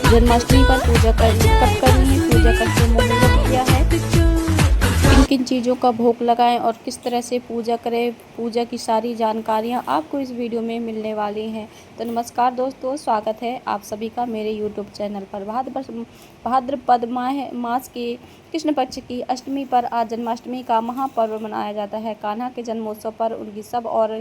जन्माष्टमी पर पूजा कब करनी है, पूजा करके मुहूर्त किया है, किन किन चीज़ों का भोग लगाएं और किस तरह से पूजा करें, पूजा की सारी जानकारियां आपको इस वीडियो में मिलने वाली हैं। तो नमस्कार दोस्तों, स्वागत है आप सभी का मेरे यूट्यूब चैनल पर। भाद्रपद मास के कृष्ण पक्ष की अष्टमी पर आज जन्माष्टमी का महापर्व मनाया जाता है। कान्हा के जन्मोत्सव पर उनकी सब और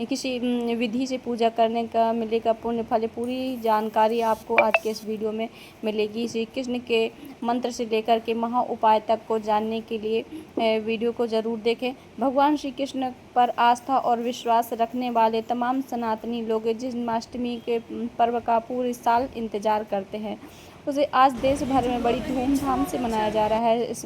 किसी विधि से पूजा करने का मिलेगा पुण्य फल, पूरी जानकारी आपको आज के इस वीडियो में मिलेगी। श्री कृष्ण के मंत्र से लेकर के महा उपाय तक को जानने के लिए वीडियो को ज़रूर देखें। भगवान श्री कृष्ण पर आस्था और विश्वास रखने वाले तमाम सनातनी लोग जन्माष्टमी के पर्व का पूरे साल इंतजार करते हैं। उसे आज देश भर में बड़ी धूमधाम से मनाया जा रहा है। इस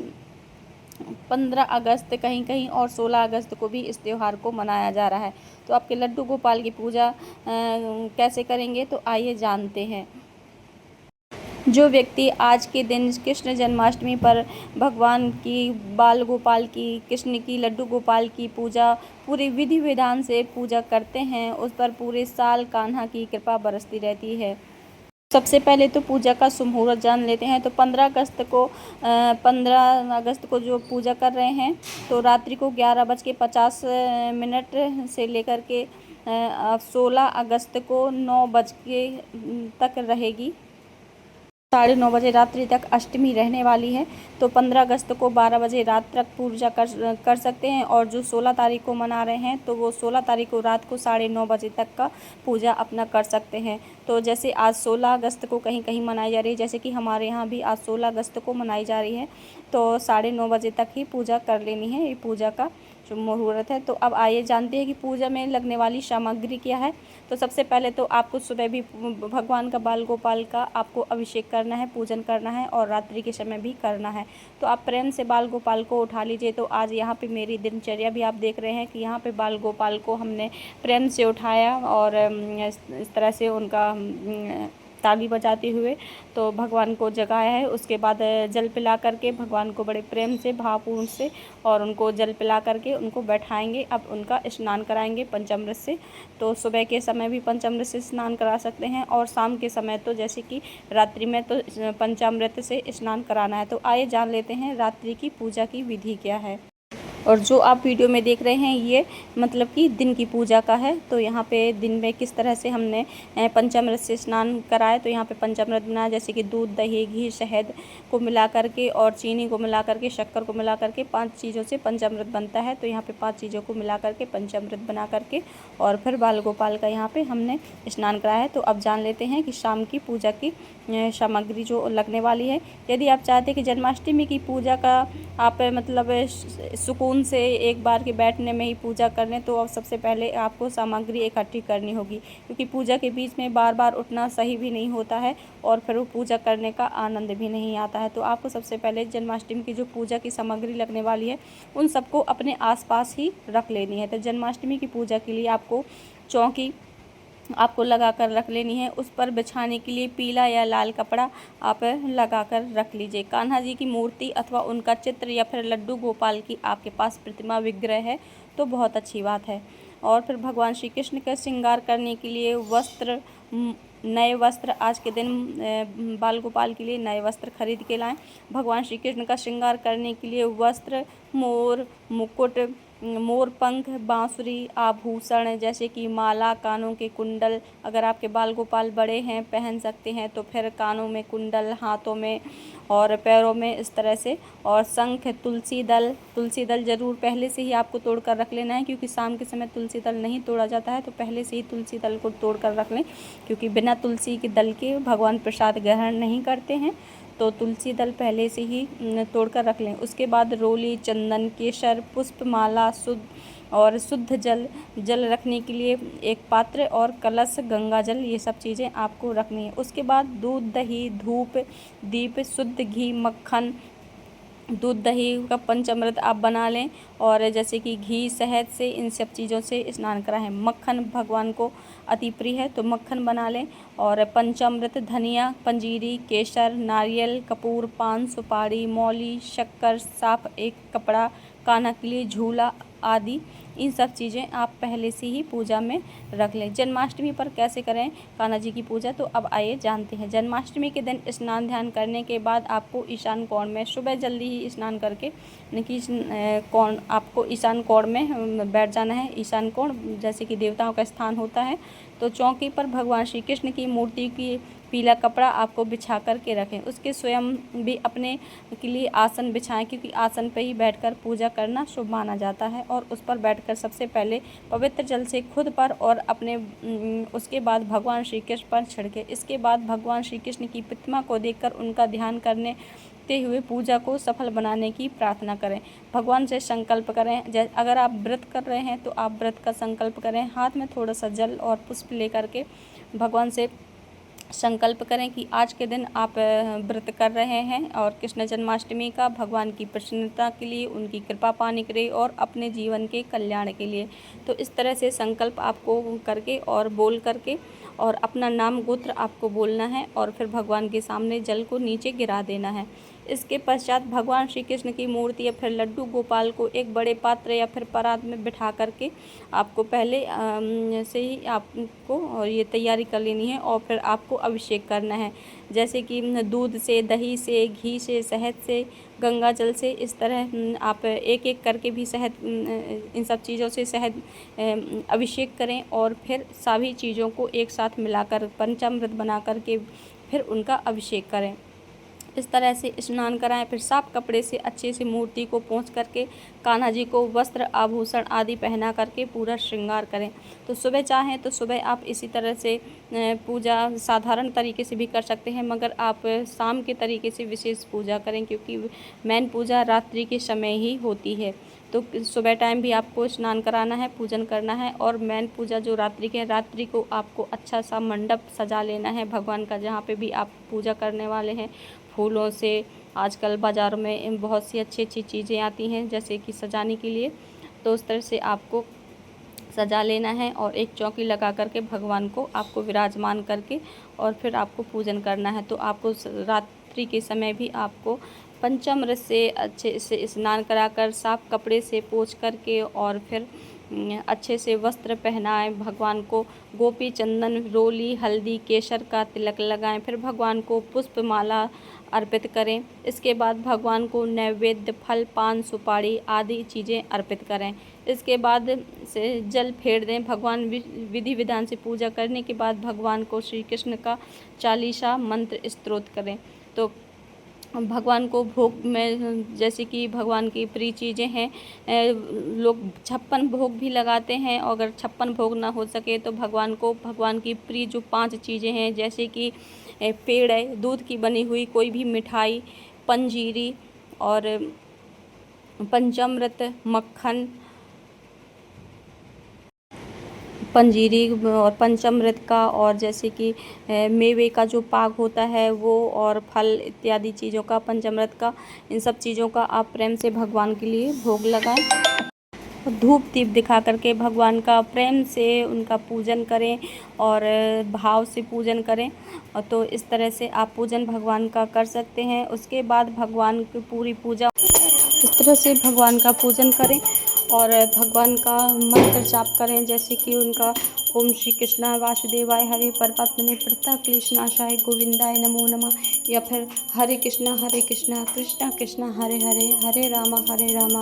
15 अगस्त कहीं कहीं और 16 अगस्त को भी इस त्यौहार को मनाया जा रहा है। तो आपके लड्डू गोपाल की पूजा कैसे करेंगे, तो आइए जानते हैं। जो व्यक्ति आज के दिन कृष्ण जन्माष्टमी पर भगवान की बाल गोपाल की, कृष्ण की, लड्डू गोपाल की पूजा पूरी विधि विधान से पूजा करते हैं, उस पर पूरे साल कान्हा की कृपा बरसती रहती है। सबसे पहले तो पूजा का मुहूर्त जान लेते हैं। तो 15 अगस्त को जो पूजा कर रहे हैं, तो रात्रि को 11:50 से लेकर के 16 अगस्त को 9 बज के तक रहेगी। 9:30 बजे रात्रि तक अष्टमी रहने वाली है। तो 15 अगस्त को 12 बजे रात तक पूजा कर सकते हैं, और जो 16 तारीख को मना रहे हैं तो वो 16 तारीख को रात को 9:30 बजे तक का पूजा अपना कर सकते हैं। तो जैसे आज 16 अगस्त को कहीं कहीं मनाई जा रही है, जैसे कि हमारे यहाँ भी आज 16 अगस्त को मनाई जा रही है, तो 9:30 बजे तक ही पूजा कर लेनी है। ये पूजा का जो मुहूर्त है। तो अब आइए जानते हैं कि पूजा में लगने वाली सामग्री क्या है। तो सबसे पहले तो आपको सुबह भी भगवान का बाल गोपाल का आपको अभिषेक करना है, पूजन करना है, और रात्रि के समय भी करना है। तो आप प्रेम से बाल गोपाल को उठा लीजिए। तो आज यहाँ पे मेरी दिनचर्या भी आप देख रहे हैं कि यहाँ पे बाल गोपाल को हमने प्रेम से उठाया, और इस तरह से उनका ताली बजाते हुए तो भगवान को जगाया है। उसके बाद जल पिला करके भगवान को बड़े प्रेम से, भावपूर्ण से, और उनको जल पिला करके उनको बैठाएंगे। अब उनका स्नान कराएंगे पंचामृत से। तो सुबह के समय भी पंचामृत से स्नान करा सकते हैं, और शाम के समय तो जैसे कि रात्रि में तो पंचामृत से स्नान कराना है। तो आइए जान लेते हैं रात्रि की पूजा की विधि क्या है। और जो आप वीडियो में देख रहे हैं ये मतलब कि दिन की पूजा का है। तो यहाँ पे दिन में किस तरह से हमने पंचामृत से स्नान कराया। तो यहाँ पे पंचामृत बनाया, जैसे कि दूध, दही, घी, शहद को मिला करके और चीनी को मिला करके, शक्कर को मिला करके 5 चीज़ों से पंचामृत बनता है। तो यहाँ पे 5 चीज़ों को मिला करके पंचामृत बना करके और फिर बाल गोपाल का यहाँ पे हमने स्नान कराया है। तो अब जान लेते हैं कि शाम की पूजा की सामग्री जो लगने वाली है। यदि आप चाहते हैं कि जन्माष्टमी की पूजा का आप मतलब सुकून से एक बार के बैठने में ही पूजा कर लें, तो अब सबसे पहले आपको सामग्री इकट्ठी करनी होगी, क्योंकि पूजा के बीच में बार बार उठना सही भी नहीं होता है, और फिर वो पूजा करने का आनंद भी नहीं आता है। तो आपको सबसे पहले जन्माष्टमी की जो पूजा की सामग्री लगने वाली है उन सबको अपने आसपास ही रख लेनी है। तो जन्माष्टमी की पूजा के लिए आपको चौकी आपको लगा कर रख लेनी है। उस पर बिछाने के लिए पीला या लाल कपड़ा आप लगा कर रख लीजिए। कान्हा जी की मूर्ति अथवा उनका चित्र या फिर लड्डू गोपाल की आपके पास प्रतिमा विग्रह है तो बहुत अच्छी बात है। और फिर भगवान श्री कृष्ण का श्रृंगार करने के लिए नए वस्त्र आज के दिन बाल गोपाल के लिए नए वस्त्र खरीद के लाएं। भगवान श्री कृष्ण का श्रृंगार करने के लिए वस्त्र, मोर, मुकुट, मोर पंख, बांसुरी, आभूषण जैसे कि माला, कानों के कुंडल, अगर आपके बाल गोपाल बड़े हैं पहन सकते हैं तो फिर कानों में कुंडल, हाथों में और पैरों में इस तरह से, और शंख, तुलसी दल ज़रूर पहले से ही आपको तोड़ कर रख लेना है, क्योंकि शाम के समय तुलसी दल नहीं तोड़ा जाता है। तो पहले से ही तुलसी दल को तोड़ कर रख लें, क्योंकि बिना तुलसी के दल के भगवान प्रसाद ग्रहण नहीं करते हैं। तो तुलसी दल पहले से ही तोड़ कर रख लें। उसके बाद रोली, चंदन, केसर, पुष्पमाला, शुद्ध जल रखने के लिए एक पात्र और कलश, गंगा जल, ये सब चीज़ें आपको रखनी है। उसके बाद दूध, दही, धूप, दीप, शुद्ध घी, मक्खन, दूध दही का पंचामृत आप बना लें, और जैसे कि घी, शहद से, इन सब चीज़ों से स्नान कराएं। मक्खन भगवान को अति प्रिय है तो मक्खन बना लें, और पंचामृत, धनिया, पंजीरी, केसर, नारियल, कपूर, पान, सुपारी, मौली, शक्कर, साफ, एक कपड़ा, कान्हा के लिए झूला आदि इन सब चीज़ें आप पहले से ही पूजा में रख लें। जन्माष्टमी पर कैसे करें कान्हा जी की पूजा, तो अब आइए जानते हैं। जन्माष्टमी के दिन स्नान ध्यान करने के बाद आपको ईशान कोण में सुबह जल्दी ही स्नान करके कोण आपको ईशान कोण में बैठ जाना है। ईशान कोण जैसे कि देवताओं का स्थान होता है, तो चौकी पर भगवान श्री कृष्ण की मूर्ति की पीला कपड़ा आपको बिछा कर के रखें। उसके स्वयं भी अपने के लिए आसन बिछाएं, क्योंकि आसन पर ही बैठकर पूजा करना शुभ माना जाता है। और उस पर बैठकर सबसे पहले पवित्र जल से खुद पर और अपने उसके बाद भगवान श्री कृष्ण पर छिड़के। इसके बाद भगवान श्री कृष्ण की प्रतिमा को देखकर उनका ध्यान करने हुए पूजा को सफल बनाने की प्रार्थना करें। भगवान से संकल्प करें। अगर आप व्रत कर रहे हैं तो आप व्रत का संकल्प करें। हाथ में थोड़ा सा जल और पुष्प लेकर के भगवान से संकल्प करें कि आज के दिन आप व्रत कर रहे हैं और कृष्ण जन्माष्टमी का भगवान की प्रसन्नता के लिए, उनकी कृपा पाने के लिए और अपने जीवन के कल्याण के लिए। तो इस तरह से संकल्प आपको करके और बोल करके और अपना नाम गोत्र आपको बोलना है और फिर भगवान के सामने जल को नीचे गिरा देना है। इसके पश्चात भगवान श्री कृष्ण की मूर्ति या फिर लड्डू गोपाल को एक बड़े पात्र या फिर परात में बिठा करके आपको पहले से ही आपको और ये तैयारी कर लेनी है और फिर आपको अभिषेक करना है। जैसे कि दूध से, दही से, घी से, शहद से, गंगा जल से, इस तरह आप एक एक करके भी शहद इन सब चीज़ों से शहद अभिषेक करें और फिर सभी चीज़ों को एक साथ मिलाकर पंचामृत बना करके फिर उनका अभिषेक करें। इस तरह से स्नान कराएं। फिर साफ कपड़े से अच्छे से मूर्ति को पोंछ करके कान्हा जी को वस्त्र आभूषण आदि पहना करके पूरा श्रृंगार करें। तो सुबह चाहें तो सुबह आप इसी तरह से पूजा साधारण तरीके से भी कर सकते हैं, मगर आप शाम के तरीके से विशेष पूजा करें, क्योंकि मेन पूजा रात्रि के समय ही होती है। तो सुबह टाइम भी आपको स्नान कराना है, पूजन करना है और मेन पूजा जो रात्रि के, रात्रि को आपको अच्छा सा मंडप सजा लेना है भगवान का, जहाँ पे भी आप पूजा करने वाले हैं। फूलों से आजकल बाज़ारों में बहुत सी अच्छी अच्छी चीज़ें आती हैं जैसे कि सजाने के लिए, तो उस तरह से आपको सजा लेना है और एक चौकी लगा करके भगवान को आपको विराजमान करके और फिर आपको पूजन करना है। तो आपको रात्रि के समय भी आपको पंचामृत से अच्छे से स्नान कराकर साफ कपड़े से पोंछ करके और फिर अच्छे से वस्त्र पहनाएं भगवान को। गोपी चंदन, रोली, हल्दी, केसर का तिलक लगाएं। फिर भगवान को पुष्पमाला अर्पित करें। इसके बाद भगवान को नैवेद्य फल, पान, सुपारी आदि चीज़ें अर्पित करें। इसके बाद से जल फेर दें। भगवान विधि विधान से पूजा करने के बाद भगवान को श्री कृष्ण का चालीसा मंत्र स्तोत्र करें। तो भगवान को भोग में जैसे कि भगवान की प्रिय चीज़ें हैं, लोग 56 भोग भी लगाते हैं और अगर 56 भोग ना हो सके तो भगवान को भगवान की प्रिय जो 5 चीज़ें हैं, जैसे कि पेड़ है, दूध की बनी हुई कोई भी मिठाई, पंजीरी और पंचामृत, मक्खन, पंजीरी और पंचामृत का, और जैसे कि मेवे का जो पाक होता है वो, और फल इत्यादि चीज़ों का, पंचामृत का, इन सब चीज़ों का आप प्रेम से भगवान के लिए भोग लगाएं। धूप दीप दिखा करके भगवान का प्रेम से उनका पूजन करें और भाव से पूजन करें। और तो इस तरह से आप पूजन भगवान का कर सकते हैं। उसके बाद भगवान की पूरी पूजा इस तरह से भगवान का पूजन करें और भगवान का मंत्र जाप करें, जैसे कि उनका ओम श्री कृष्णा वासुदेवाय हरे परमात्मने प्रणता क्लेशनाशाय गोविंदाय नमो नमः, या फिर हरे कृष्णा कृष्णा कृष्णा हरे हरे, हरे रामा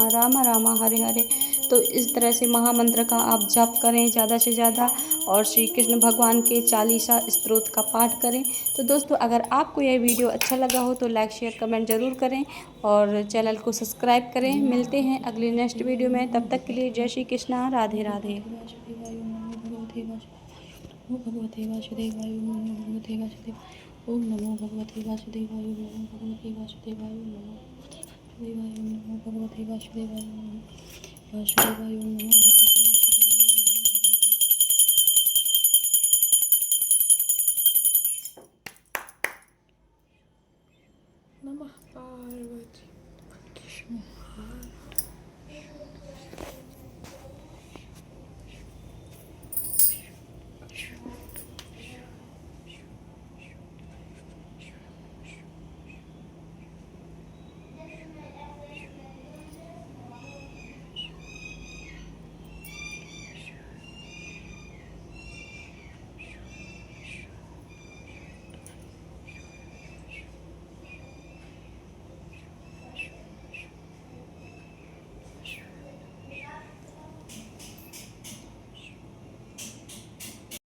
रामा रामा हरे हरे। तो इस तरह से महामंत्र का आप जाप करें ज़्यादा से ज़्यादा और श्री कृष्ण भगवान के चालीसा स्तोत्र का पाठ करें। तो दोस्तों, अगर आपको यह वीडियो अच्छा लगा हो तो लाइक शेयर कमेंट ज़रूर करें और चैनल को सब्सक्राइब करें। मिलते हैं अगले नेक्स्ट वीडियो में, तब तक के लिए जय श्री कृष्णा, राधे राधे। भगवते वासुदेवाय नमो भगवते वासुदेव ओम नमो भगवते वासुदेवाय नमो भगवते वासुदेवाय नमो भगवते वासुदेवाय नमो वासुदेवाय नमो भगवते नमः पार्वती कृष्ण।